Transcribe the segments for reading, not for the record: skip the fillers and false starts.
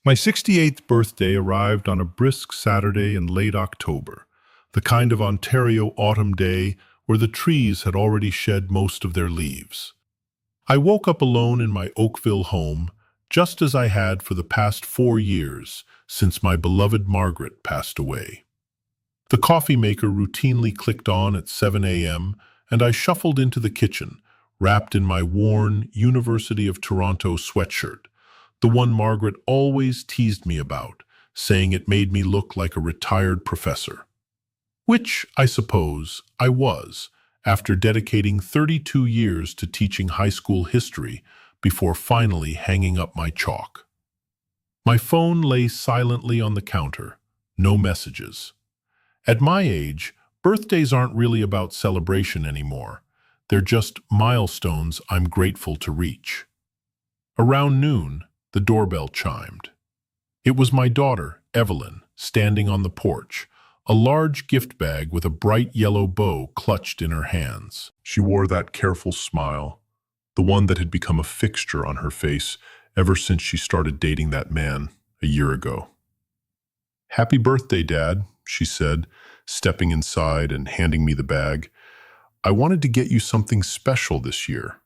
My 68th birthday arrived on a brisk Saturday in late October, the kind of Ontario autumn day where the trees had already shed most of their leaves. I woke up alone in my Oakville home, just as I had for the past 4 years since my beloved Margaret passed away. The coffee maker routinely clicked on at 7 a.m., and I shuffled into the kitchen, wrapped in my worn University of Toronto sweatshirt, the one Margaret always teased me about, saying it made me look like a retired professor. Which, I suppose, I was, after dedicating 32 years to teaching high school history before finally hanging up my chalk. My phone lay silently on the counter, no messages. At my age, birthdays aren't really about celebration anymore. They're just milestones I'm grateful to reach. Around noon, the doorbell chimed. It was my daughter, Evelyn, standing on the porch, a large gift bag with a bright yellow bow clutched in her hands. She wore that careful smile, the one that had become a fixture on her face ever since she started dating that man a year ago. "Happy birthday, Dad," she said, stepping inside and handing me the bag. "I wanted to get you something special this year."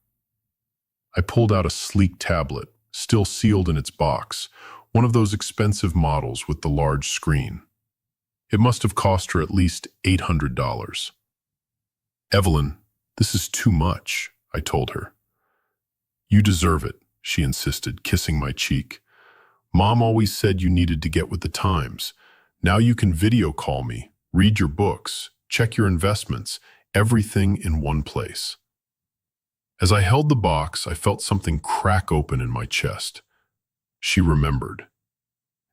I pulled out a sleek tablet, still sealed in its box, one of those expensive models with the large screen. It must have cost her at least $800. "Evelyn, this is too much," I told her. "You deserve it," she insisted, kissing my cheek. "Mom always said you needed to get with the times. Now you can video call me, read your books, check your investments, everything in one place." As I held the box, I felt something crack open in my chest. She remembered.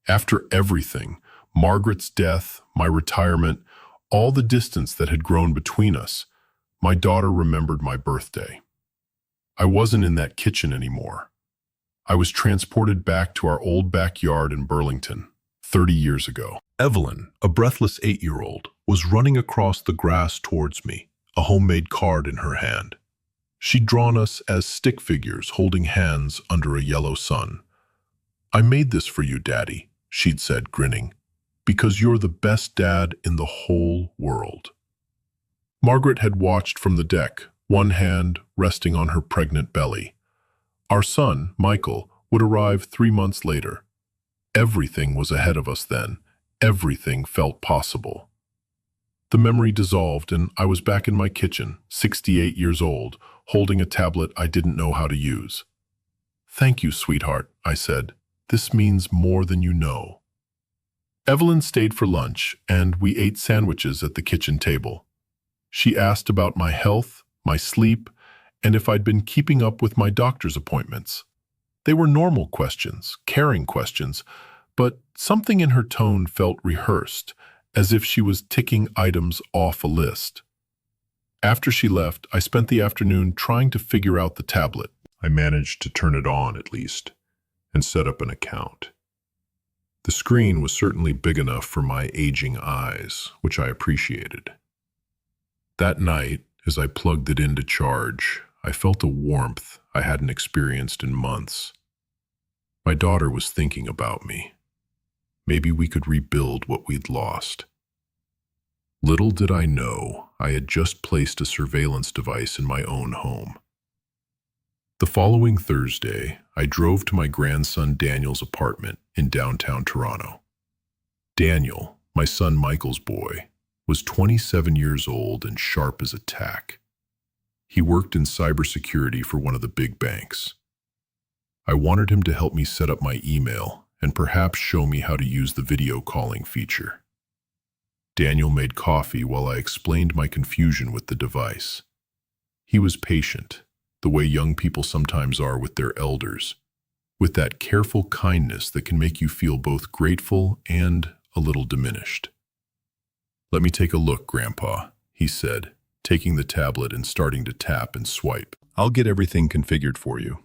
After everything, Margaret's death, my retirement, all the distance that had grown between us, my daughter remembered my birthday. I wasn't in that kitchen anymore. I was transported back to our old backyard in Burlington, 30 years ago. Evelyn, a breathless 8-year-old, was running across the grass towards me, a homemade card in her hand. She'd drawn us as stick figures holding hands under a yellow sun. "I made this for you, Daddy," she'd said, grinning, "because you're the best dad in the whole world." Margaret had watched from the deck, one hand resting on her pregnant belly. Our son, Michael, would arrive 3 months later. Everything was ahead of us then. Everything felt possible. The memory dissolved, and I was back in my kitchen, 68 years old, holding a tablet I didn't know how to use. "Thank you, sweetheart," I said. "This means more than you know." Evelyn stayed for lunch, and we ate sandwiches at the kitchen table. She asked about my health, my sleep, and if I'd been keeping up with my doctor's appointments. They were normal questions, caring questions, but something in her tone felt rehearsed, as if she was ticking items off a list. After she left, I spent the afternoon trying to figure out the tablet. I managed to turn it on, at least, and set up an account. The screen was certainly big enough for my aging eyes, which I appreciated. That night, as I plugged it in to charge, I felt a warmth I hadn't experienced in months. My daughter was thinking about me. Maybe we could rebuild what we'd lost. Little did I know, I had just placed a surveillance device in my own home. The following Thursday, I drove to my grandson Daniel's apartment in downtown Toronto. Daniel, my son Michael's boy, was 27 years old and sharp as a tack. He worked in cybersecurity for one of the big banks. I wanted him to help me set up my email and perhaps show me how to use the video calling feature. Daniel made coffee while I explained my confusion with the device. He was patient, the way young people sometimes are with their elders, with that careful kindness that can make you feel both grateful and a little diminished. "Let me take a look, Grandpa," he said, taking the tablet and starting to tap and swipe. "I'll get everything configured for you."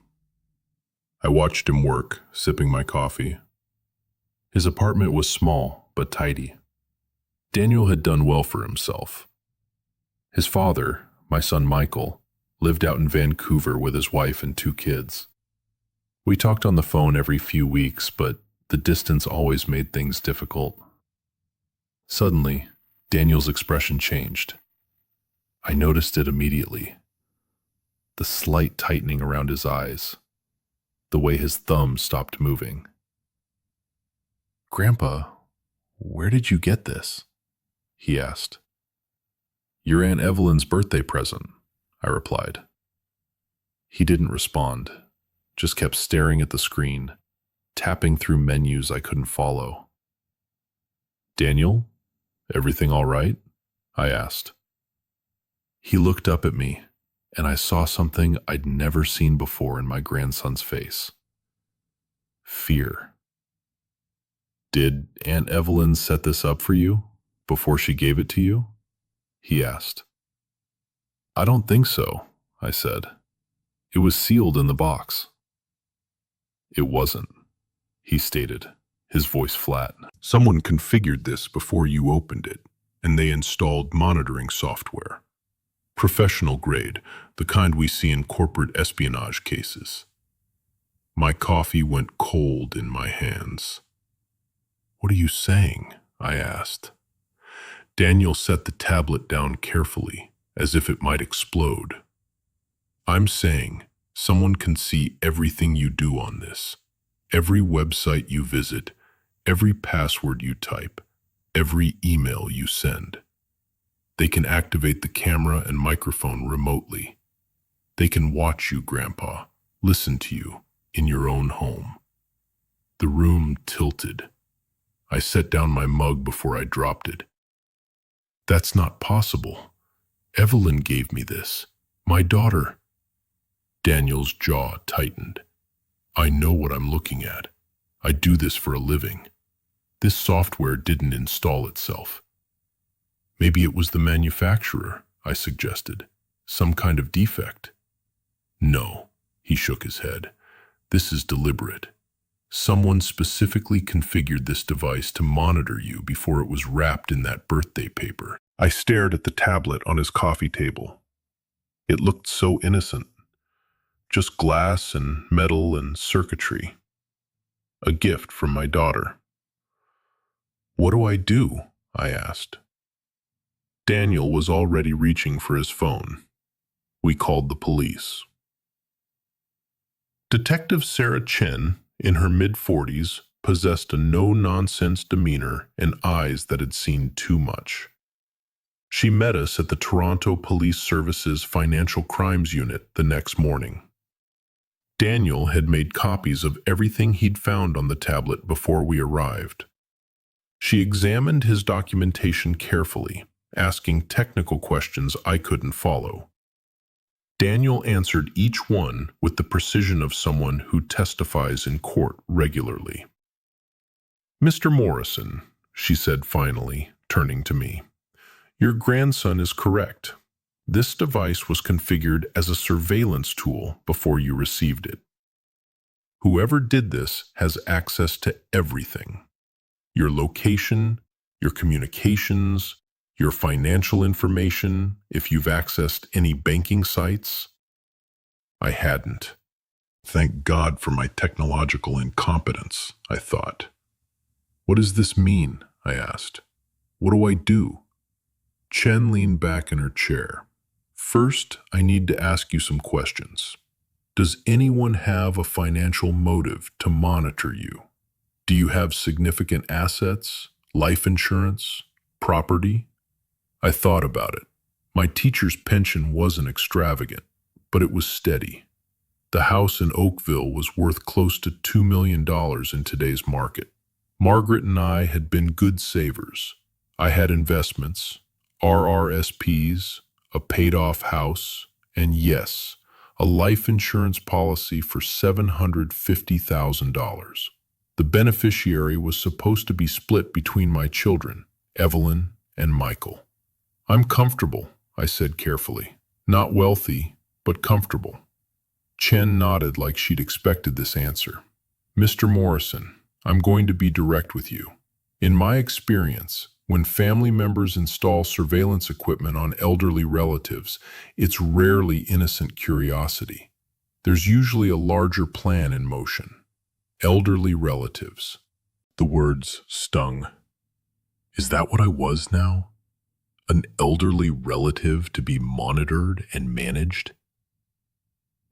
I watched him work, sipping my coffee. His apartment was small, but tidy. Daniel had done well for himself. His father, my son Michael, lived out in Vancouver with his wife and 2 kids. We talked on the phone every few weeks, but The distance always made things difficult. Suddenly, Daniel's expression changed. I noticed it immediately. The slight tightening around his eyes, the way his thumb stopped moving. "Grandpa, where did you get this?" he asked. "Your Aunt Evelyn's birthday present," I replied. He didn't respond, just kept staring at the screen, tapping through menus I couldn't follow. "Daniel, everything all right?" I asked. He looked up at me, and I saw something I'd never seen before in my grandson's face. Fear. "Did Aunt Evelyn set this up for you before she gave it to you?" he asked. "I don't think so," I said. "It was sealed in the box." "It wasn't," he stated, his voice flat. "Someone configured this before you opened it, and they installed monitoring software. Professional grade, the kind we see in corporate espionage cases." My coffee went cold in my hands. "What are you saying?" I asked. Daniel set the tablet down carefully, as if it might explode. "I'm saying someone can see everything you do on this. Every website you visit, every password you type, every email you send. They can activate the camera and microphone remotely. They can watch you, Grandpa, listen to you, in your own home." The room tilted. I set down my mug before I dropped it. "That's not possible. Evelyn gave me this. My daughter." Daniel's jaw tightened. "I know what I'm looking at. I do this for a living. This software didn't install itself." "Maybe it was the manufacturer," I suggested. "Some kind of defect." "No," he shook his head. "This is deliberate. Someone specifically configured this device to monitor you before it was wrapped in that birthday paper." I stared at the tablet on his coffee table. It looked so innocent. Just glass and metal and circuitry. A gift from my daughter. "What do I do?" I asked. Daniel was already reaching for his phone. We called the police. Detective Sarah Chen, in her mid-40s, possessed a no-nonsense demeanor and eyes that had seen too much. She met us at the Toronto Police Service's Financial Crimes Unit the next morning. Daniel had made copies of everything he'd found on the tablet before we arrived. She examined his documentation carefully, asking technical questions I couldn't follow. Daniel answered each one with the precision of someone who testifies in court regularly. "Mr. Morrison," she said finally, turning to me, "your grandson is correct. This device was configured as a surveillance tool before you received it. Whoever did this has access to everything. Your location, your communications, your financial information, if you've accessed any banking sites." I hadn't. Thank God for my technological incompetence, I thought. "What does this mean?" I asked. "What do I do?" Chen leaned back in her chair. "First, I need to ask you some questions. Does anyone have a financial motive to monitor you? Do you have significant assets, life insurance, property?" I thought about it. My teacher's pension wasn't extravagant, but it was steady. The house in Oakville was worth close to $2 million in today's market. Margaret and I had been good savers. I had investments, RRSPs, a paid-off house, and yes, a life insurance policy for $750,000. The beneficiary was supposed to be split between my children, Evelyn and Michael. "I'm comfortable," I said carefully. "Not wealthy, but comfortable." Chen nodded like she'd expected this answer. "Mr. Morrison, I'm going to be direct with you. In my experience, when family members install surveillance equipment on elderly relatives, it's rarely innocent curiosity. There's usually a larger plan in motion. Elderly relatives. The words stung. Is that what I was now? An elderly relative to be monitored and managed?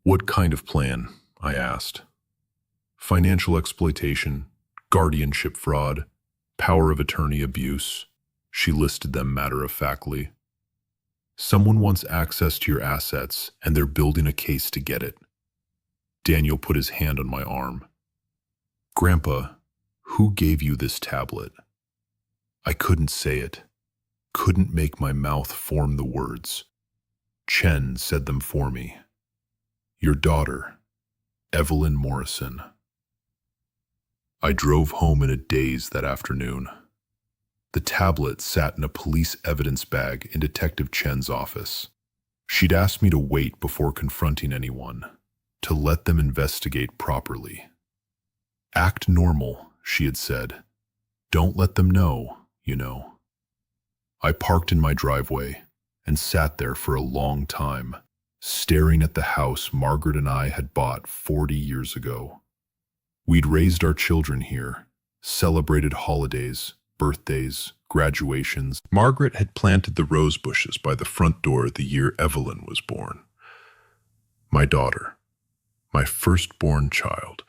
What kind of plan? I asked. Financial exploitation, guardianship fraud, power of attorney abuse. She listed them matter-of-factly. Someone wants access to your assets, and they're building a case to get it. Daniel put his hand on my arm. Grandpa, who gave you this tablet? I couldn't say it. Couldn't make my mouth form the words. Chen said them for me. Your daughter, Evelyn Morrison. I drove home in a daze that afternoon. The tablet sat in a police evidence bag in Detective Chen's office. She'd asked me to wait before confronting anyone, to let them investigate properly. Act normal, she had said. Don't let them know, you know. I parked in my driveway and sat there for a long time, staring at the house Margaret and I had bought 40 years ago. We'd raised our children here, celebrated holidays, birthdays, graduations. Margaret had planted the rose bushes by the front door the year Evelyn was born. My daughter, my firstborn child,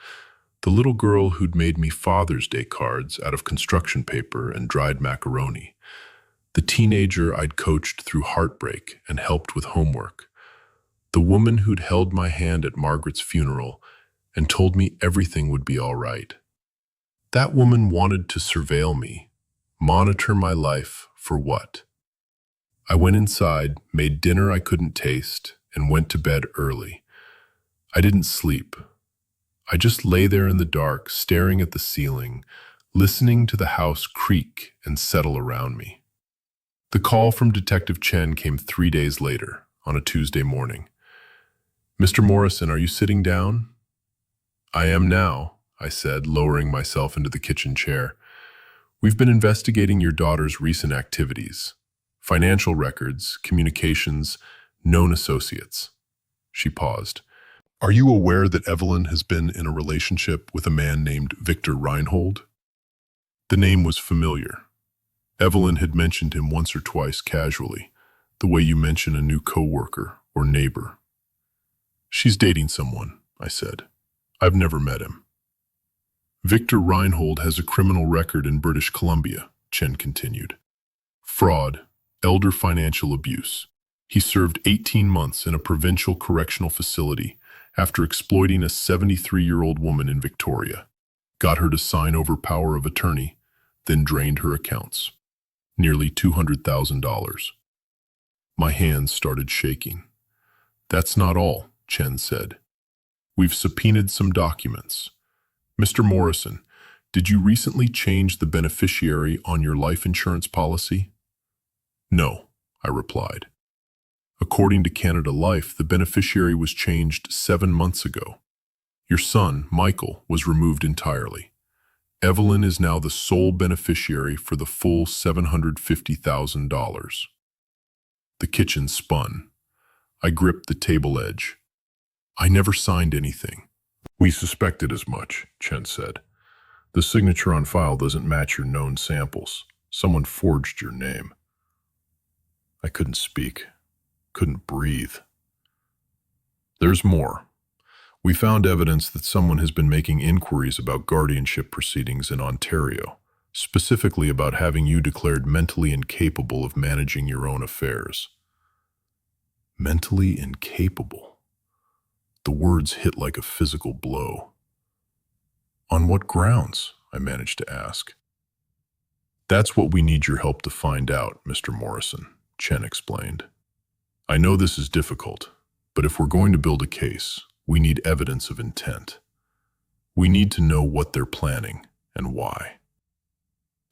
the little girl who'd made me Father's Day cards out of construction paper and dried macaroni, the teenager I'd coached through heartbreak and helped with homework, the woman who'd held my hand at Margaret's funeral and told me everything would be all right. That woman wanted to surveil me, monitor my life for what? I went inside, made dinner I couldn't taste, and went to bed early. I didn't sleep. I just lay there in the dark, staring at the ceiling, listening to the house creak and settle around me. The call from Detective Chen came 3 days later, on a Tuesday morning. Mr. Morrison, are you sitting down? I am now, I said, lowering myself into the kitchen chair. We've been investigating your daughter's recent activities. Financial records, communications, known associates. She paused. Are you aware that Evelyn has been in a relationship with a man named Victor Reinhold? The name was familiar. Evelyn had mentioned him once or twice casually, the way you mention a new coworker or neighbor. She's dating someone, I said. I've never met him. Victor Reinhold has a criminal record in British Columbia, Chen continued. Fraud, elder financial abuse. He served 18 months in a provincial correctional facility after exploiting a 73-year-old woman in Victoria, got her to sign over power of attorney, then drained her accounts. Nearly $200,000. My hands started shaking. That's not all, Chen said. We've subpoenaed some documents. Mr. Morrison, did you recently change the beneficiary on your life insurance policy? No, I replied. According to Canada Life, the beneficiary was changed 7 months ago. Your son, Michael, was removed entirely. Evelyn is now the sole beneficiary for the full $750,000. The kitchen spun. I gripped the table edge. I never signed anything. We suspected as much, Chen said. The signature on file doesn't match your known samples. Someone forged your name. I couldn't speak, couldn't breathe. There's more. We found evidence that someone has been making inquiries about guardianship proceedings in Ontario, specifically about having you declared mentally incapable of managing your own affairs. Mentally incapable. The words hit like a physical blow. On what grounds? I managed to ask. That's what we need your help to find out, Mr. Morrison, Chen explained. I know this is difficult, but if we're going to build a case, we need evidence of intent. We need to know what they're planning and why.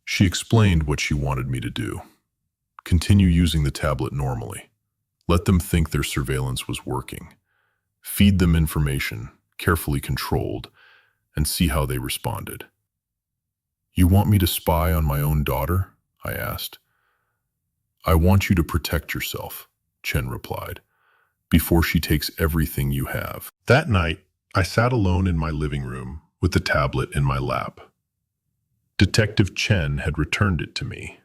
She explained what she wanted me to do. Continue using the tablet normally. Let them think their surveillance was working. Feed them information, carefully controlled, and see how they responded. You want me to spy on my own daughter? I asked. I want you to protect yourself, Chen replied, before she takes everything you have. That night, I sat alone in my living room with the tablet in my lap. Detective Chen had returned it to me,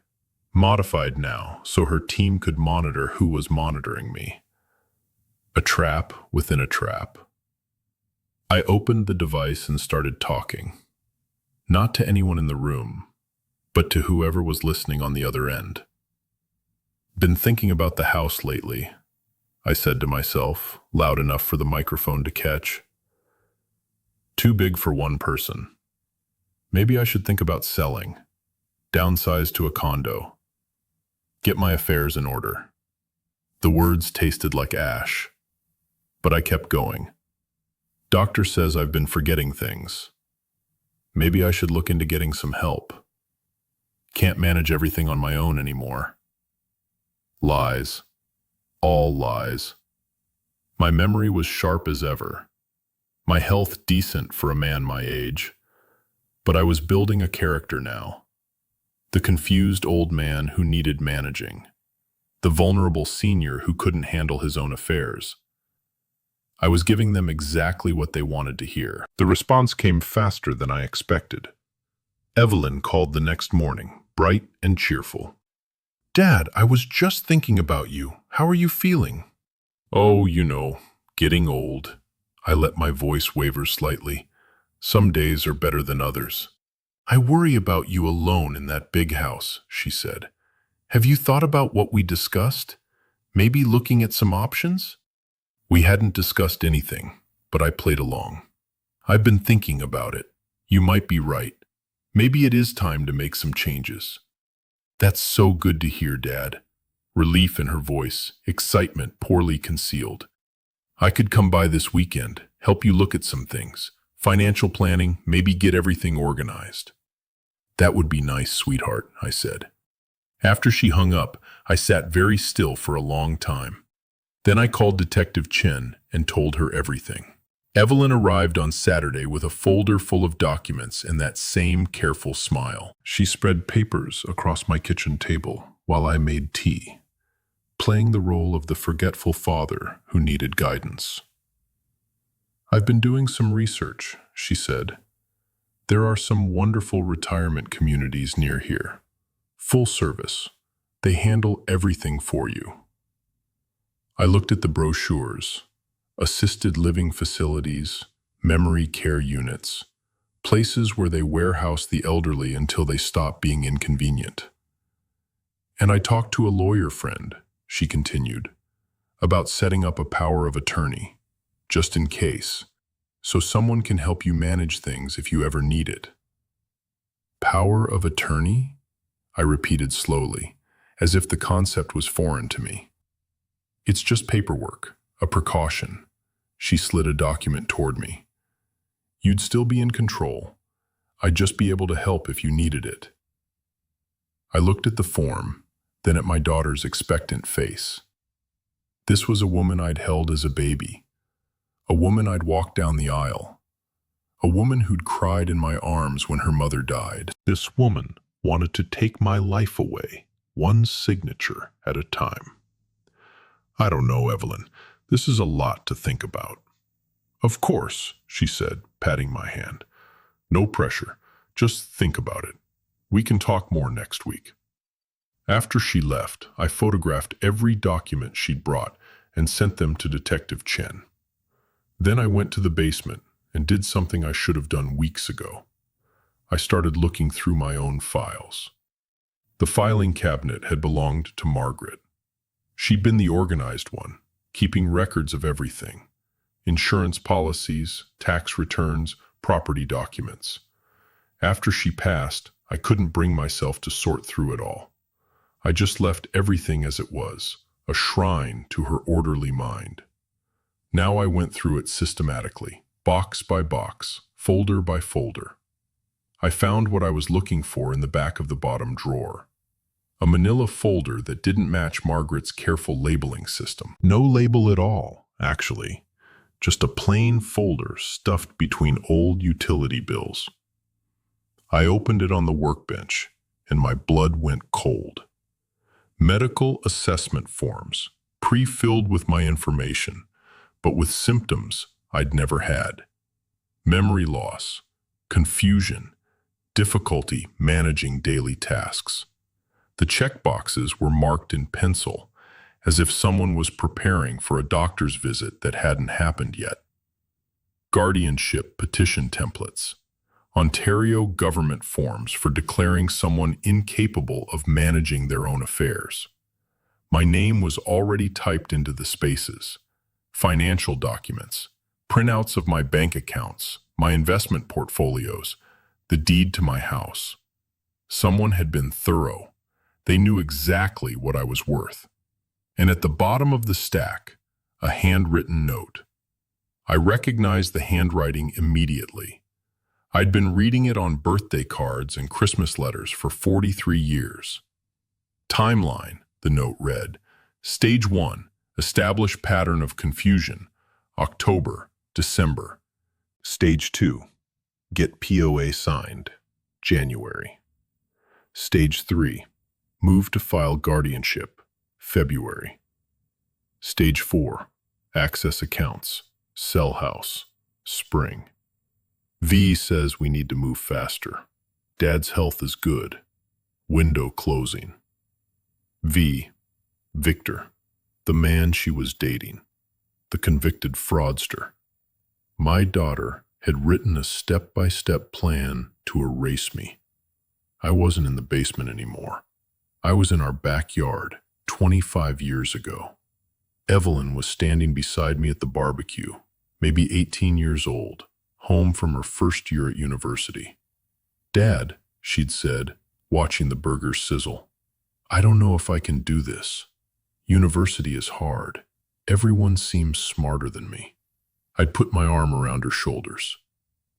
modified now so her team could monitor who was monitoring me. A trap within a trap. I opened the device and started talking, not to anyone in the room, but to whoever was listening on the other end. Been thinking about the house lately, I said to myself, loud enough for the microphone to catch. Too big for one person. Maybe I should think about selling, downsize to a condo, get my affairs in order. The words tasted like ash, but I kept going. Doctor says I've been forgetting things. Maybe I should look into getting some help. Can't manage everything on my own anymore. Lies. All lies. My memory was sharp as ever. My health decent for a man my age. But I was building a character now. The confused old man who needed managing. The vulnerable senior who couldn't handle his own affairs. I was giving them exactly what they wanted to hear. The response came faster than I expected. Evelyn called the next morning, bright and cheerful. "Dad, I was just thinking about you. How are you feeling?" "Oh, getting old." I let my voice waver slightly. Some days are better than others. "I worry about you alone in that big house," she said. "Have you thought about what we discussed? Maybe looking at some options?" We hadn't discussed anything, but I played along. "I've been thinking about it. You might be right. Maybe it is time to make some changes." "That's so good to hear, Dad." Relief in her voice, excitement poorly concealed. "I could come by this weekend, help you look at some things. Financial planning, maybe get everything organized." "That would be nice, sweetheart," I said. After she hung up, I sat very still for a long time. Then I called Detective Chen and told her everything. Evelyn arrived on Saturday with a folder full of documents and that same careful smile. She spread papers across my kitchen table while I made tea, playing the role of the forgetful father who needed guidance. "I've been doing some research," she said. "There are some wonderful retirement communities near here. Full service. They handle everything for you." I looked at the brochures. Assisted living facilities, memory care units, places where they warehouse the elderly until they stop being inconvenient. "And I talked to a lawyer friend," she continued, "about setting up a power of attorney, just in case, so someone can help you manage things if you ever need it." "Power of attorney?" I repeated slowly, as if the concept was foreign to me. "It's just paperwork, a precaution." She slid a document toward me. "You'd still be in control. I'd just be able to help if you needed it." I looked at the form, then at my daughter's expectant face. This was a woman I'd held as a baby, a woman I'd walked down the aisle, a woman who'd cried in my arms when her mother died. This woman wanted to take my life away, one signature at a time. "I don't know, Evelyn. This is a lot to think about." "Of course," she said, patting my hand. "No pressure. Just think about it. We can talk more next week." After she left, I photographed every document she'd brought and sent them to Detective Chen. Then I went to the basement and did something I should have done weeks ago. I started looking through my own files. The filing cabinet had belonged to Margaret. She'd been the organized one, keeping records of everything. Insurance policies, tax returns, property documents. After she passed, I couldn't bring myself to sort through it all. I just left everything as it was, a shrine to her orderly mind. Now I went through it systematically, box by box, folder by folder. I found what I was looking for in the back of the bottom drawer. A manila folder that didn't match Margaret's careful labeling system. No label at all, actually. Just a plain folder stuffed between old utility bills. I opened it on the workbench, and my blood went cold. Medical assessment forms, pre-filled with my information, but with symptoms I'd never had. Memory loss, confusion, Difficulty managing daily tasks. The checkboxes were marked in pencil, as if someone was preparing for a doctor's visit that hadn't happened yet. Guardianship petition templates. Ontario government forms for declaring someone incapable of managing their own affairs. My name was already typed into the spaces. Financial documents, printouts of my bank accounts, my investment portfolios, the deed to my house. Someone had been thorough. They knew exactly what I was worth. And at the bottom of the stack, a handwritten note. I recognized the handwriting immediately. I'd been reading it on birthday cards and Christmas letters for 43 years. Timeline, the note read. Stage 1, establish pattern of confusion, October, December. Stage 2, get POA signed, January. Stage 3, move to file guardianship, February. Stage 4, access accounts, sell house, spring. V says we need to move faster. Dad's health is good. Window closing. V, Victor, the man she was dating, the convicted fraudster. My daughter had written a step-by-step plan to erase me. I wasn't in the basement anymore. I was in our backyard 25 years ago. Evelyn was standing beside me at the barbecue, maybe 18 years old, home from her first year at university. Dad, she'd said, watching the burgers sizzle, I don't know if I can do this. University is hard. Everyone seems smarter than me. I'd put my arm around her shoulders.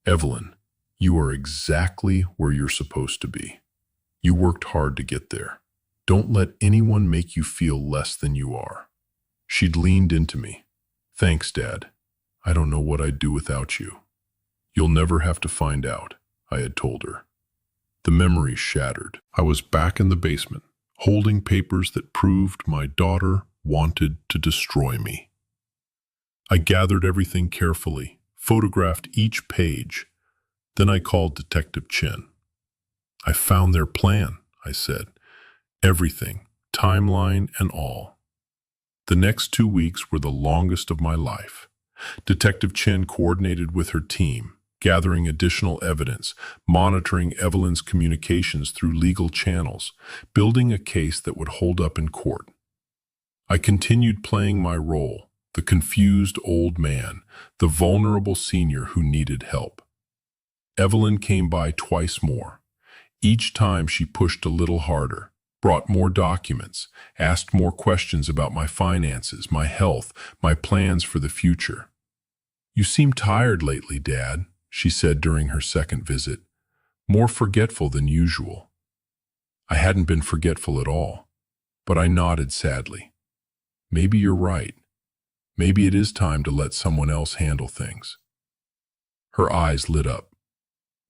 Evelyn, you are exactly where you're supposed to be. You worked hard to get there. Don't let anyone make you feel less than you are. She'd leaned into me. Thanks, Dad. I don't know what I'd do without you. You'll never have to find out, I had told her. The memory shattered. I was back in the basement, holding papers that proved my daughter wanted to destroy me. I gathered everything carefully, photographed each page. Then I called Detective Chen. I found their plan, I said. Everything, timeline and all. The next 2 weeks were the longest of my life. Detective Chen coordinated with her team, gathering additional evidence, monitoring Evelyn's communications through legal channels, building a case that would hold up in court. I continued playing my role, the confused old man, the vulnerable senior who needed help. Evelyn came by twice more. Each time she pushed a little harder, brought more documents, asked more questions about my finances, my health, my plans for the future. You seem tired lately, Dad, she said during her second visit, more forgetful than usual. I hadn't been forgetful at all, but I nodded sadly. Maybe you're right. Maybe it is time to let someone else handle things. Her eyes lit up.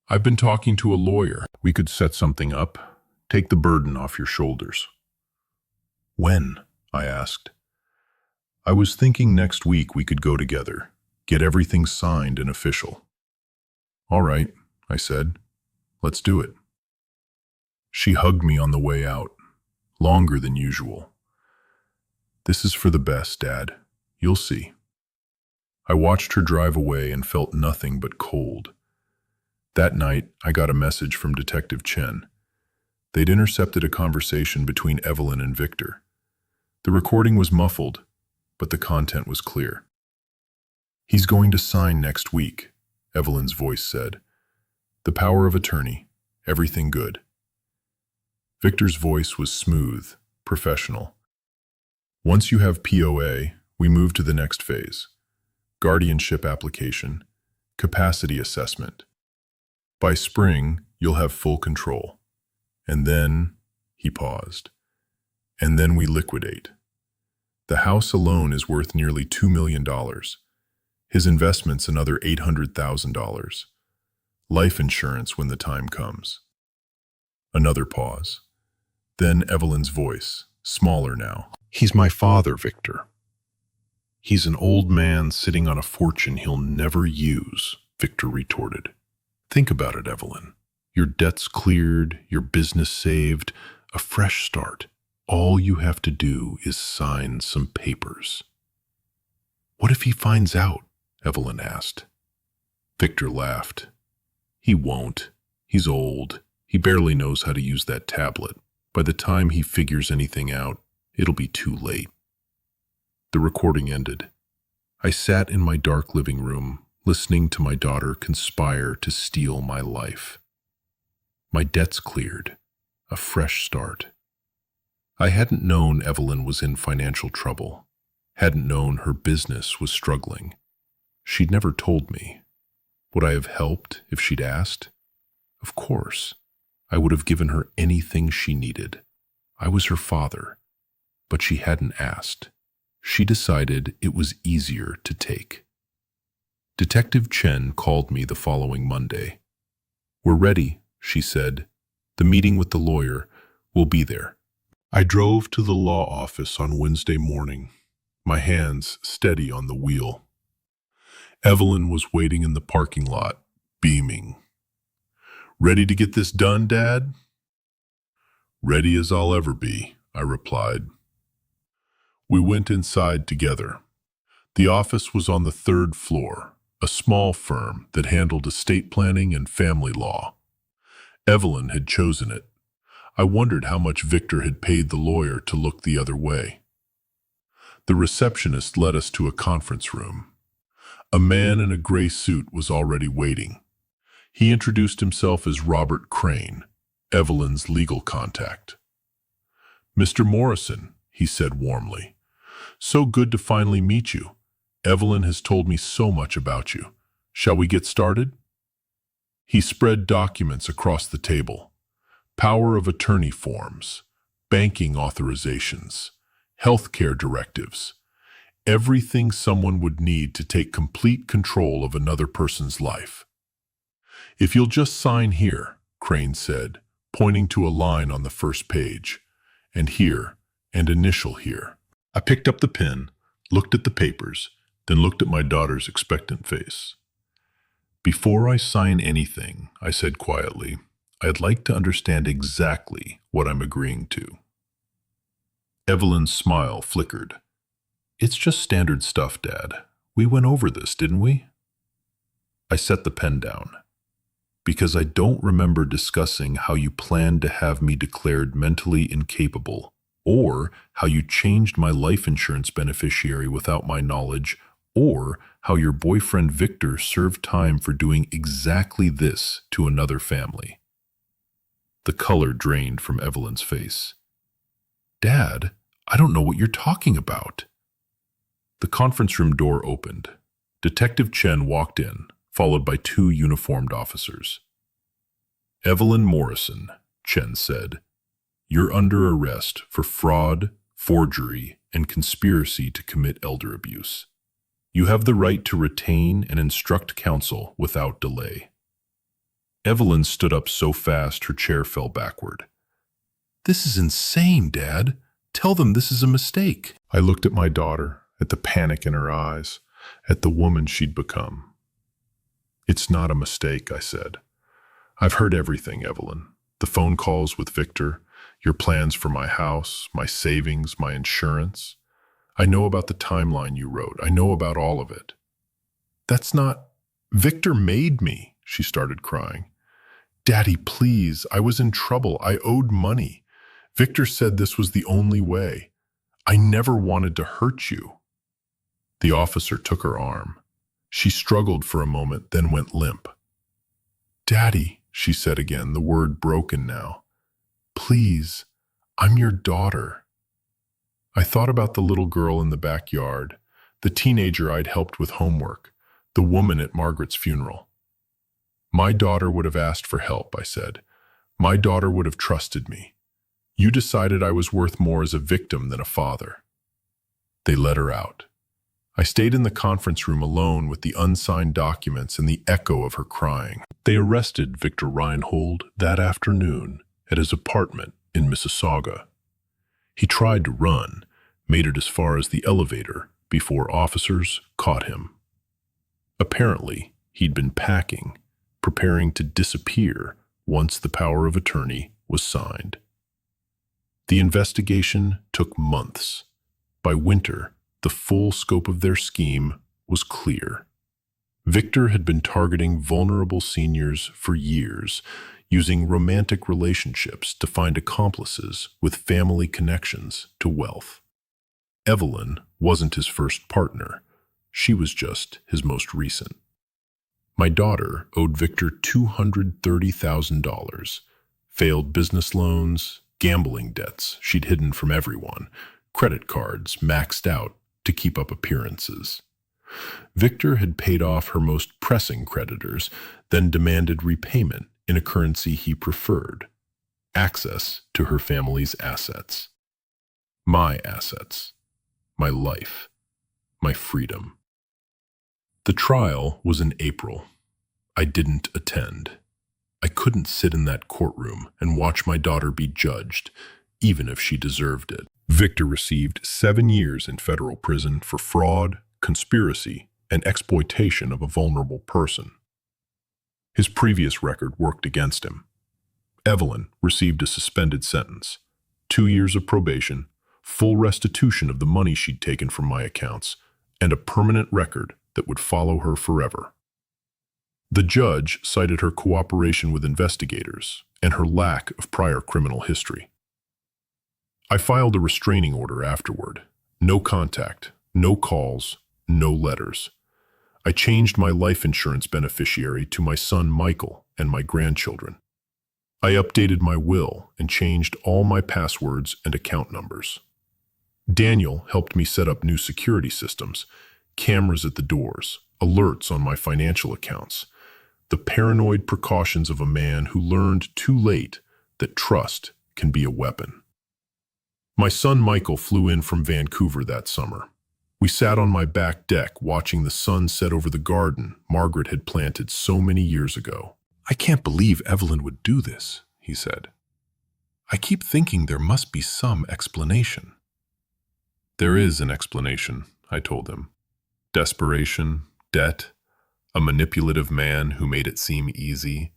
I've been talking to a lawyer. We could set something up, take the burden off your shoulders. When? I asked. I was thinking next week we could go together, get everything signed and official. All right, I said. Let's do it. She hugged me on the way out, longer than usual. This is for the best, Dad. You'll see. I watched her drive away and felt nothing but cold. That night, I got a message from Detective Chen. They'd intercepted a conversation between Evelyn and Victor. The recording was muffled, but the content was clear. He's going to sign next week, Evelyn's voice said. The power of attorney, everything good. Victor's voice was smooth, professional. Once you have POA, we move to the next phase. Guardianship application, capacity assessment. By spring, you'll have full control. And then, he paused. And then we liquidate. The house alone is worth nearly $2 million. His investment's another $800,000. Life insurance when the time comes. Another pause. Then Evelyn's voice, smaller now. He's my father, Victor. He's an old man sitting on a fortune he'll never use, Victor retorted. Think about it, Evelyn. Your debts cleared, your business saved, a fresh start. All you have to do is sign some papers. What if he finds out? Evelyn asked. Victor laughed. He won't. He's old. He barely knows how to use that tablet. By the time he figures anything out, it'll be too late. The recording ended. I sat in my dark living room, listening to my daughter conspire to steal my life. My debts cleared. A fresh start. I hadn't known Evelyn was in financial trouble. Hadn't known her business was struggling. She'd never told me. Would I have helped if she'd asked? Of course. I would have given her anything she needed. I was her father. But she hadn't asked. She decided it was easier to take. Detective Chen called me the following Monday. "We're ready," she said. "The meeting with the lawyer will be there." I drove to the law office on Wednesday morning, my hands steady on the wheel. Evelyn was waiting in the parking lot, beaming. "Ready to get this done, Dad?" "Ready as I'll ever be," I replied. We went inside together. The office was on the third floor, a small firm that handled estate planning and family law. Evelyn had chosen it. I wondered how much Victor had paid the lawyer to look the other way. The receptionist led us to a conference room. A man in a gray suit was already waiting. He introduced himself as Robert Crane, Evelyn's legal contact. "Mr. Morrison," he said warmly, "so good to finally meet you. Evelyn has told me so much about you. Shall we get started?" He spread documents across the table. Power of attorney forms, banking authorizations, healthcare directives, everything someone would need to take complete control of another person's life. "If you'll just sign here," Crane said, pointing to a line on the first page, "and here, and initial here." I picked up the pen, looked at the papers, then looked at my daughter's expectant face. "Before I sign anything," I said quietly, "I'd like to understand exactly what I'm agreeing to." Evelyn's smile flickered. "It's just standard stuff, Dad. We went over this, didn't we?" I set the pen down. "Because I don't remember discussing how you planned to have me declared mentally incapable, or how you changed my life insurance beneficiary without my knowledge, or how your boyfriend Victor served time for doing exactly this to another family." The color drained from Evelyn's face. "Dad, I don't know what you're talking about." The conference room door opened. Detective Chen walked in, followed by two uniformed officers. "Evelyn Morrison," Chen said, "you're under arrest for fraud, forgery, and conspiracy to commit elder abuse. You have the right to retain and instruct counsel without delay." Evelyn stood up so fast her chair fell backward. "This is insane, Dad. Tell them this is a mistake." I looked at my daughter, at the panic in her eyes, at the woman she'd become. "It's not a mistake," I said. "I've heard everything, Evelyn. The phone calls with Victor, your plans for my house, my savings, my insurance. I know about the timeline you wrote. I know about all of it." "That's not... Victor made me," she started crying. "Daddy, please. I was in trouble. I owed money. Victor said this was the only way. I never wanted to hurt you." The officer took her arm. She struggled for a moment, then went limp. "Daddy," she said again, the word broken now. "Please, I'm your daughter." I thought about the little girl in the backyard, the teenager I'd helped with homework, the woman at Margaret's funeral. "My daughter would have asked for help," I said. "My daughter would have trusted me. You decided I was worth more as a victim than a father." They let her out. I stayed in the conference room alone with the unsigned documents and the echo of her crying. They arrested Victor Reinhold that afternoon at his apartment in Mississauga. He tried to run, made it as far as the elevator before officers caught him. Apparently, he'd been packing, preparing to disappear once the power of attorney was signed. The investigation took months. By winter, the full scope of their scheme was clear. Victor had been targeting vulnerable seniors for years, using romantic relationships to find accomplices with family connections to wealth. Evelyn wasn't his first partner. She was just his most recent. My daughter owed Victor $230,000, failed business loans, gambling debts she'd hidden from everyone, credit cards maxed out to keep up appearances. Victor had paid off her most pressing creditors, then demanded repayment in a currency he preferred: access to her family's assets. My assets. My life. My freedom. The trial was in April. I didn't attend. I couldn't sit in that courtroom and watch my daughter be judged, even if she deserved it. Victor received 7 years in federal prison for fraud, conspiracy, and exploitation of a vulnerable person. His previous record worked against him. Evelyn received a suspended sentence, 2 years of probation, full restitution of the money she'd taken from my accounts, and a permanent record that would follow her forever. The judge cited her cooperation with investigators and her lack of prior criminal history. I filed a restraining order afterward. No contact, no calls, no letters. I changed my life insurance beneficiary to my son Michael and my grandchildren. I updated my will and changed all my passwords and account numbers. Daniel helped me set up new security systems, cameras at the doors, alerts on my financial accounts, the paranoid precautions of a man who learned too late that trust can be a weapon. My son Michael flew in from Vancouver that summer. We sat on my back deck watching the sun set over the garden Margaret had planted so many years ago. "I can't believe Evelyn would do this," he said. "I keep thinking there must be some explanation." "There is an explanation," I told him. "Desperation, debt, a manipulative man who made it seem easy.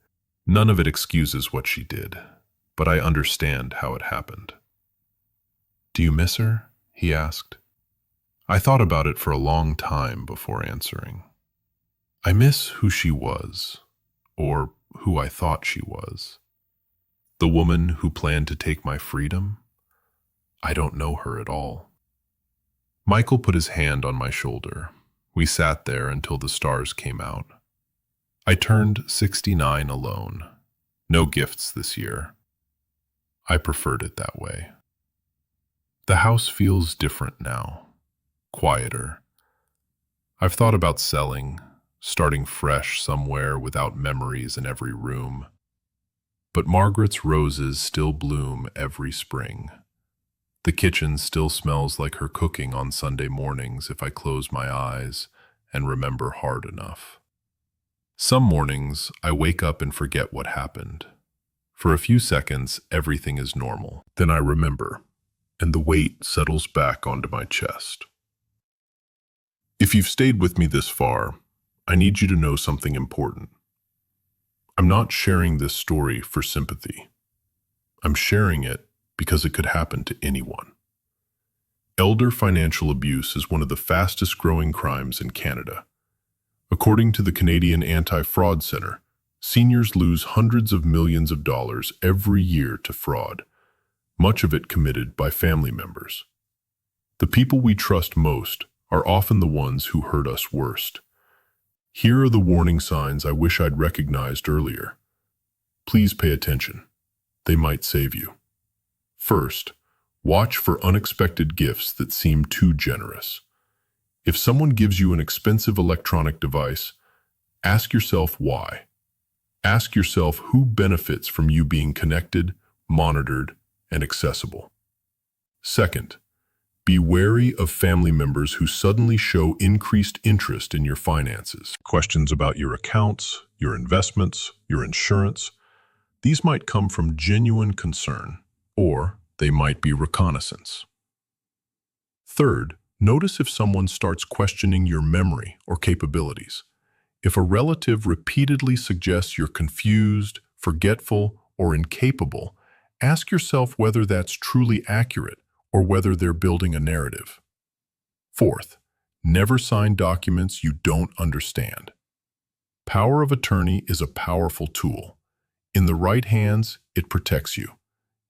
None of it excuses what she did, but I understand how it happened." "Do you miss her?" he asked. I thought about it for a long time before answering. I miss who she was, or who I thought she was. The woman who planned to take my freedom? I don't know her at all. Michael put his hand on my shoulder. We sat there until the stars came out. I turned 69 alone. No gifts this year. I preferred it that way. The house feels different now. Quieter. I've thought about selling, starting fresh somewhere without memories in every room. But Margaret's roses still bloom every spring. The kitchen still smells like her cooking on Sunday mornings if I close my eyes and remember hard enough. Some mornings, I wake up and forget what happened. For a few seconds, everything is normal. Then I remember, and the weight settles back onto my chest. If you've stayed with me this far, I need you to know something important. I'm not sharing this story for sympathy. I'm sharing it because it could happen to anyone. Elder financial abuse is one of the fastest growing crimes in Canada. According to the Canadian Anti-Fraud Centre, seniors lose hundreds of millions of dollars every year to fraud, much of it committed by family members. The people we trust most are often the ones who hurt us worst. Here are the warning signs I wish I'd recognized earlier. Please pay attention. They might save you. First, watch for unexpected gifts that seem too generous. If someone gives you an expensive electronic device, ask yourself why. Ask yourself who benefits from you being connected, monitored, and accessible. Second, be wary of family members who suddenly show increased interest in your finances. Questions about your accounts, your investments, your insurance. These might come from genuine concern, or they might be reconnaissance. Third, notice if someone starts questioning your memory or capabilities. If a relative repeatedly suggests you're confused, forgetful, or incapable, ask yourself whether that's truly accurate or whether they're building a narrative. Fourth, never sign documents you don't understand. Power of attorney is a powerful tool. In the right hands, it protects you.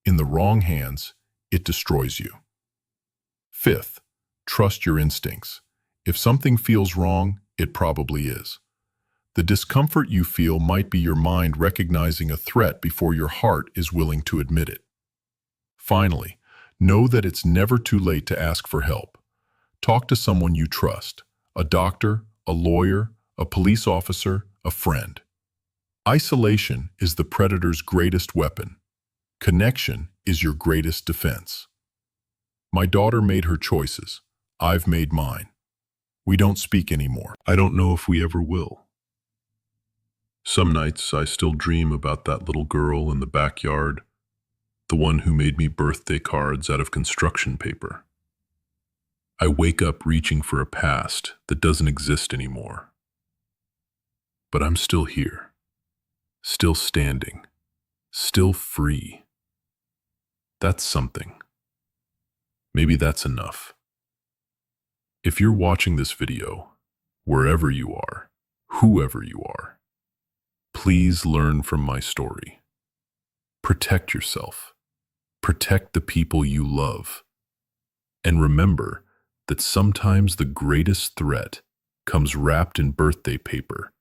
In the wrong hands, it destroys you. Fifth, trust your instincts. If something feels wrong, it probably is. The discomfort you feel might be your mind recognizing a threat before your heart is willing to admit it. Finally, know that it's never too late to ask for help. Talk to someone you trust, a doctor, a lawyer, a police officer, a friend. Isolation is the predator's greatest weapon. Connection is your greatest defense. My daughter made her choices. I've made mine. We don't speak anymore. I don't know if we ever will. Some nights I still dream about that little girl in the backyard, the one who made me birthday cards out of construction paper. I wake up reaching for a past that doesn't exist anymore. But I'm still here, still standing, still free. That's something. Maybe that's enough. If you're watching this video, wherever you are, whoever you are, please learn from my story. Protect yourself. Protect the people you love. And remember that sometimes the greatest threat comes wrapped in birthday paper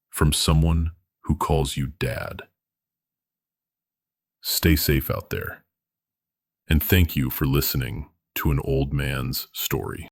from someone who calls you dad. Stay safe out there. And thank you for listening to an old man's story.